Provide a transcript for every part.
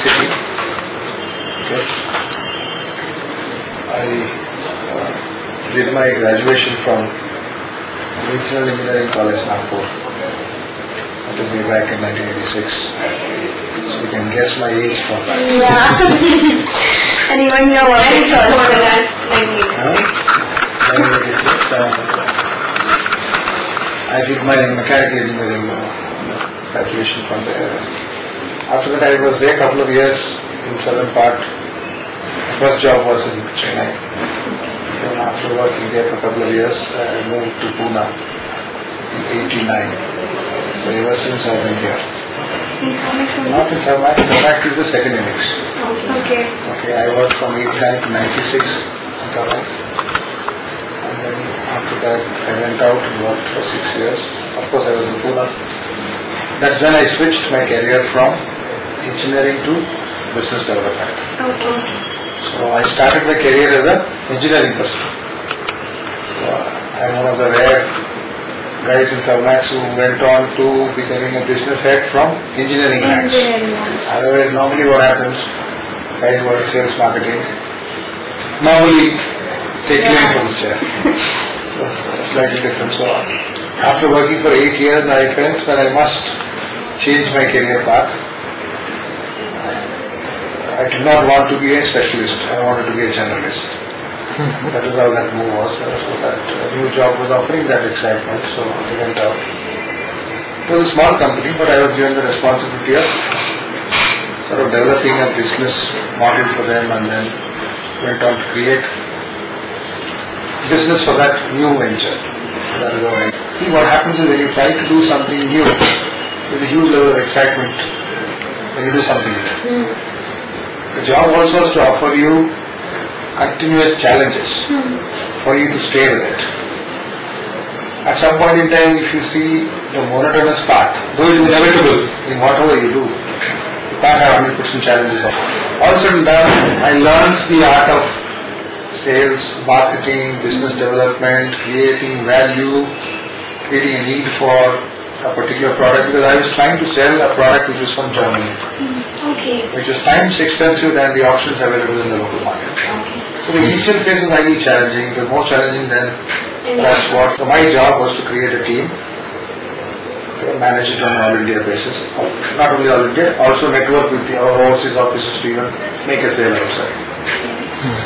city. Okay. I did my graduation from Regional Engineering College, Nagpur. That took me back in 1986. So you can guess my age from that. Yeah. And even your work is also that. 1986. I did my mechanical engineering graduation from there. After that, I was there a couple of years in southern part. First job was in Chennai. Then after working there for a couple of years, I moved to Pune in '89. So ever since I've been here. Not in Thermex. Thermex is the second innings. Okay. Okay, I worked from '89 to '96 in Thermex. And then after that, I went out and worked for 6 years. Of course, I was in Pune. That's when I switched my career from engineering to business development. Okay. So I started my career as an engineering person. So I'm one of the rare guys in Thermex who went on to becoming a business head from engineering ranks. Otherwise, normally what happens, guys who are in sales marketing, normally take claim for this chair. So it's slightly different. So after working for 8 years, I felt that I must change my career path. I did not want to be a specialist. I wanted to be a generalist. That is how that move was. So that new job was offering that excitement. So I went out. It was a small company, but I was given the responsibility of sort of developing a business model for them, and then went on to create business for that new venture. That is how I see what happens is when you try to do something new, there's a huge level of excitement when you do something new. The job also has to offer you continuous challenges for you to stay with it. At some point in time, if you see the monotonous part, though it is inevitable in whatever you do, you can't have 100% challenges. Also in that, I learned the art of sales, marketing, business development, creating value, creating a need for a particular product, because I was trying to sell a product which was from Germany. Okay. Which is times expensive than the options available in the local market. Okay. So the initial phase was highly challenging, it was more challenging than that's what. So my job was to create a team, manage it on an all India basis. Not only all India, also network with the overseas offices to even make a sale outside.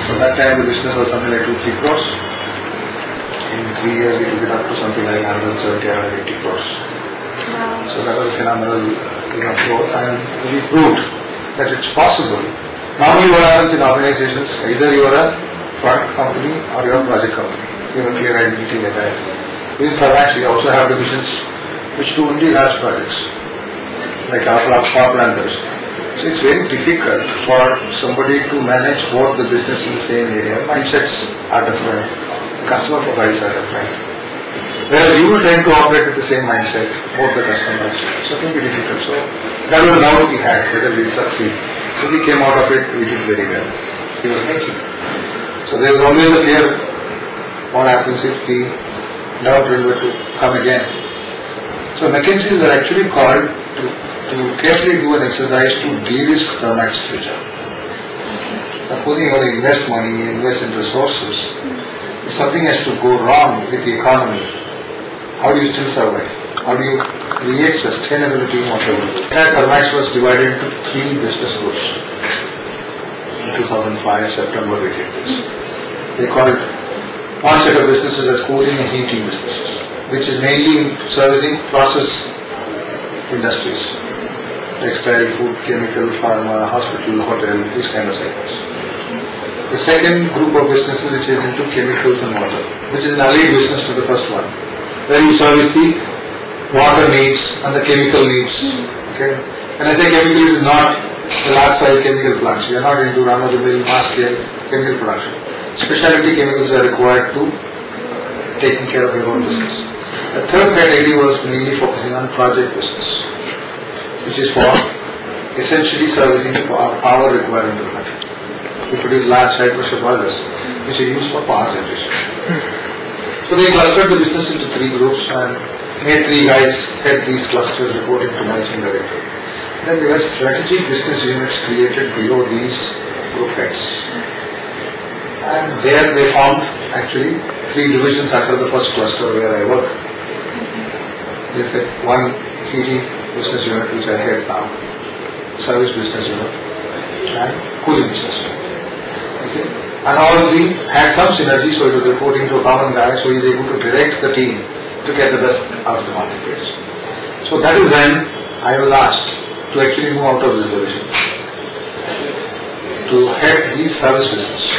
So that time the business was something like 2-3 crores. In 3 years we took it up to something like 170-180 crores. Wow. So that was a phenomenal growth, and we proved that it's possible. Normally what happens in organizations, either you are a product company or you are a project company. You have a clear identity like that. Within Thermex we also have divisions which do only large projects, like our power planters. So it's very difficult for somebody to manage both the business in the same area. Mindsets are different, customer profiles are different. Whereas you will tend to operate with the same mindset, both the customers. So it will be difficult. So that was the doubt we had, whether we succeed. So we came out of it, we did very well. He was making. So there was always a fear what happens if the doubt were to come again. So McKinsey were actually called to carefully do an exercise to de-risk Thermex future. Supposing you want to invest money, invest in resources, if something has to go wrong with the economy, how do you still survive? How do you create sustainability in whatever you do? Thermex was divided into 3 business groups. In 2005, September we did this. They called one set of businesses as cooling and heating businesses, which is mainly servicing process industries, textile, food, chemical, pharma, hospital, hotel, these kind of sectors. The second group of businesses which is into chemicals and water, which is an allied business to the first one, where you service the water needs and the chemical needs. Okay? When I say chemical, it is not the large size chemical plants. We are not into run-of-the-mill mass scale chemical production. Specialty chemicals are required to taking care of your own business. The third category was mainly focusing on project business, which is for essentially servicing the power requirement of the country. We produce large high pressure boilers, which are used for power generation. So they clustered the business into 3 groups and made 3 guys head these clusters reporting to managing director. Then there were strategic business units created below these group heads. And there they formed actually 3 divisions after the first cluster where I work. They said one heating business unit which I head now, service business unit, and cooling business unit. Okay? And all 3 had some synergy, so it was reporting to a common guy, so he is able to direct the team to get the best out of the marketplace. So that is when I was asked to actually move out of this division, to head the service business.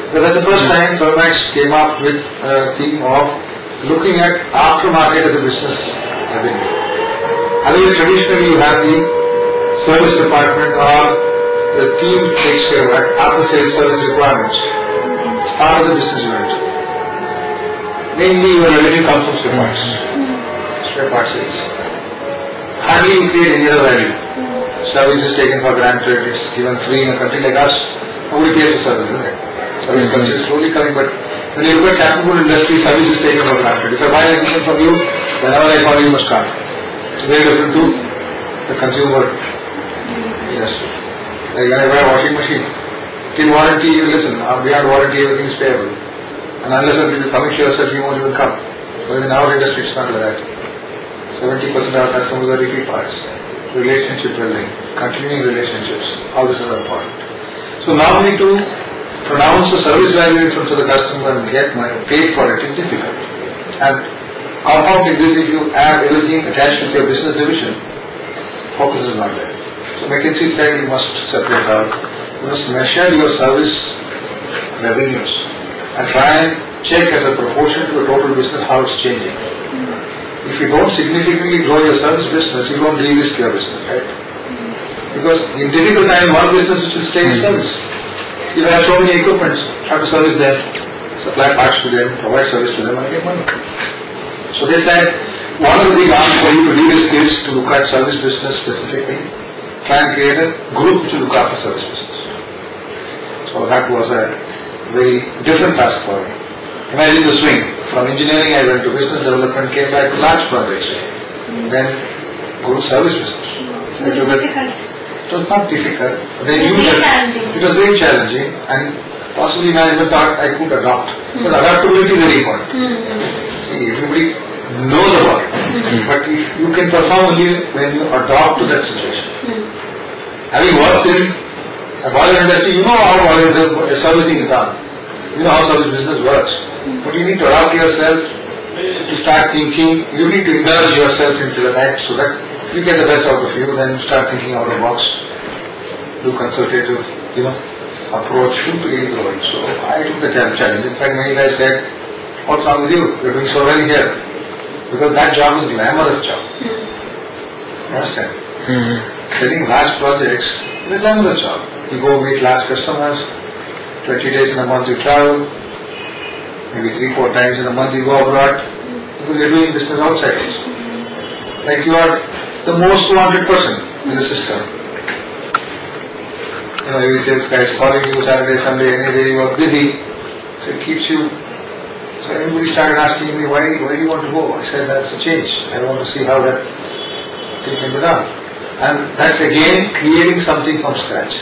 Because that's the first time Thermex came up with a theme of looking at aftermarket as a business avenue. I mean, traditionally you have the service department or the team takes care of after sales service requirements, part of the business unit. Mainly your revenue comes from spare parts sales. Hardly you create any other value. Service is taken for granted, it's given free in a country like us. Nobody pays for service, isn't it? Service culture is slowly coming, but when you look at capital industry, service is taken for granted. If I buy anything from you, whenever I call you must come. It's very different to the consumer industry. Like when I buy a washing machine, till warranty you listen, beyond warranty everything is payable. And unless you're coming to yourself, you won't even come. But in our industry it's not like that. 70% of our customers are repeat parts. Relationship building, continuing relationships, all this is important. So now we need to pronounce the service value in front of the customer and get money paid for it is difficult. And compounding this, if you add everything attached with your business division, focus is not there. So McKinsey said you must separate out, you must measure your service revenues and try and check as a proportion to the total business how it's changing. If you don't significantly grow your service business, you don't de-risk your business, right? Because in difficult time, one business which will stay in service. You have so many equipments, have to service them, supply parts to them, provide service to them and get money. So they said, one of the big asks for you to de-risk is to look at service business specifically, try and create a group which will look after service business. So that was a very different task for me. Imagine the swing. From engineering I went to business development, came back to large projects. Then go to service business. Was it difficult? It was not difficult. They knew that it was very challenging and possibly management thought I could adopt. Because adaptability is very important. See, everybody knows about it. But if you can perform only when you adopt to that situation. Having worked in a boiler industry, you know how servicing is done. You know how service business works. But you need to adapt yourself to start thinking, you need to indulge yourself into the act so that you get the best out of you, then start thinking out of the box, do consultative, approach to really growing. So I took the challenge. In fact, many guys said, what's wrong with you? You're doing so well here. Because that job is a glamorous job. You understand? Selling large projects is a glamorous job. You go meet large customers, 20 days in a month you travel, maybe 3-4 times in a month you go abroad, because you're doing business outside also. Like you are the most wanted person in the system. Every sales guy is calling you Saturday, Sunday, any day you are busy, so it keeps you. So everybody started asking me, why do you want to go? I said, that's a change. I want to see how that thing can be done. And that's again creating something from scratch.